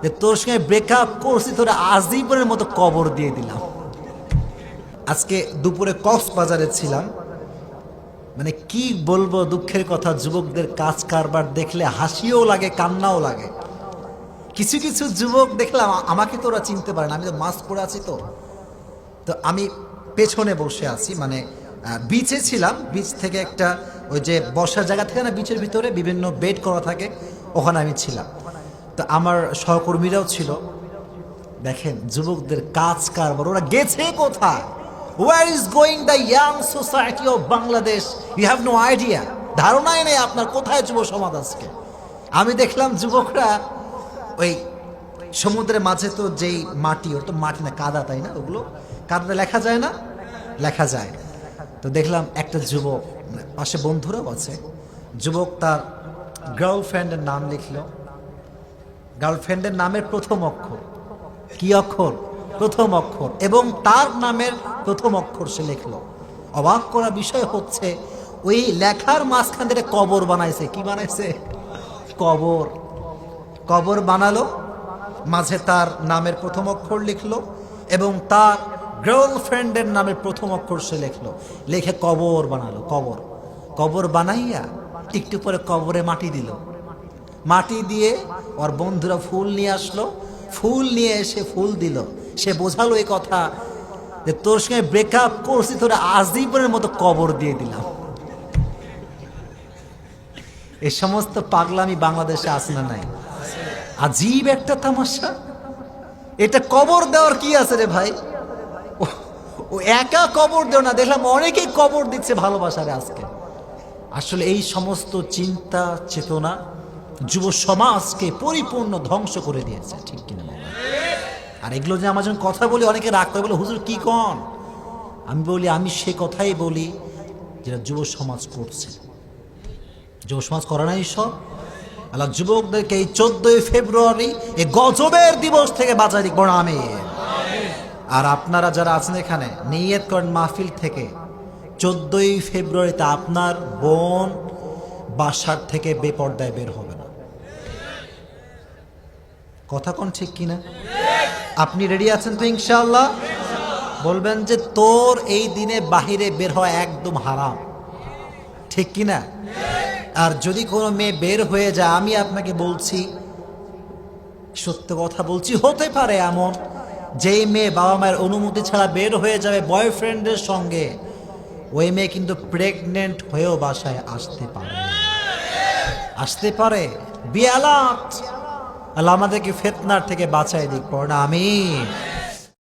যে তোর সঙ্গে ব্রেকআপ করছি, তোরা আজীবনের মতো কবর দিয়ে দিলাম। আজকে দুপুরে কক্সবাজারে ছিলাম, মানে কি বলবো দুঃখের কথা, যুবকদের কাজ কারবার দেখলে হাসিও লাগে কান্নাও লাগে। কিছু কিছু যুবক দেখলাম, আমাকে তো ওরা চিনতে পারে না, আমি তো মাস্ক পরে আছি। তো আমি পেছনে বসে আছি, মানে বিচে ছিলাম। বিচ থেকে একটা ওই যে বসার জায়গা থাকে না, বিচের ভিতরে বিভিন্ন বেড করা থাকে, ওখানে আমি ছিলাম। তো আমার সহকর্মীরাও ছিল। দেখেন যুবকদের কাজ কারবার, ওরা গেছে কোথায়? Where is going the young society of Bangladesh? You have no idea, ধারণাই নেই আপনার কোথায় যুব সমাজ আজকে। আমি দেখলাম যুবকরা ওই সমুদ্রের মাঝে, তো যেই মাটি, ওর তো মাটি না কাদা, তাই না? ওগুলো কাদাতে লেখা যায় না? লেখা যায়। তো দেখলাম একটা যুবক, পাশে বন্ধুরাও আছে, যুবক তার গার্লফ্রেন্ডের নাম লিখলো। গার্লফ্রেন্ডের নামের প্রথম অক্ষর কি অক্ষর? প্রথম অক্ষর, এবং তার নামের প্রথম অক্ষর সে লিখলো। অবাক করা বিষয় হচ্ছে, ওই লেখার মাঝখান থেকে কবর বানাইছে। কি বানাইছে? কবর। কবর বানালো, মাঝে তার নামের প্রথম অক্ষর লিখলো, এবং তার গার্লফ্রেন্ডের নামের প্রথম অক্ষর সে লিখলো, লিখে কবর বানালো। কবর কবর বানাইয়া একটু পরে কবরে মাটি দিল। মাটি দিয়ে ওর বন্ধুরা ফুল নিয়ে আসলো, ফুল নিয়ে এসে ফুল দিল। সে বোঝালো এই কথা যে তোর সঙ্গে ব্রেকআপ করছি, তোরা আজীবনের মতো কবর দিয়ে দিলাম। এই সমস্ত পাগলামি বাংলাদেশে আছে না নাই? আজীব একটা তামাশা। এটা কবর দেওয়ার কি আছে রে ভাই? ও একা কবর দেও না, দেখলাম অনেকেই কবর দিচ্ছে ভালোবাসারে আজকে। আসলে এই সমস্ত চিন্তা চেতনা যুব সমাজকে পরিপূর্ণ ধ্বংস করে দিয়েছে, ঠিক কিনা? আর এগুলো যে আমার যখন কথা বলি, অনেকে রাগ করে বলে, হুজুর কি কন? আমি বলি, আমি সে কথাই বলি যেটা যুব সমাজ করছে। যুব সমাজ করে নাই সব? আল্লাহ যুবকদেরকে এই 14ই ফেব্রুয়ারি এই গজবের দিবস থেকে বাঁচাই দিক, বড় আমি। আর আপনারা যারা আছেন এখানে, নিয়ত করেন মাহফিল থেকে 14ই ফেব্রুয়ারিতে আপনার বোন বাসার থেকে বেপর্দায় বের হবে না। কথা কোন ঠিক কিনা? আপনি রেডি আছেন তো ইনশাআল্লাহ? বলবেন যে তোর এই দিনে বাহিরে বের হওয়া একদম হারাম, ঠিক কিনা? আর যদি কোনো মেয়ে বের হয়ে যায়, আমি আপনাকে বলছি, সত্য কথা বলছি, হতে পারে এমন যেই মেয়ে বাবা মায়ের অনুমতি ছাড়া বের হয়ে যাবে বয়ফ্রেন্ডের সঙ্গে, ওই মেয়ে কিন্তু প্রেগনেন্ট হয়েও বাসায় আসতে পারে। আসতে পারে। Be alert. আল্লাহ আমাদেরকে ফিতনার থেকে বাঁচাই দিক, পড়না আমিন।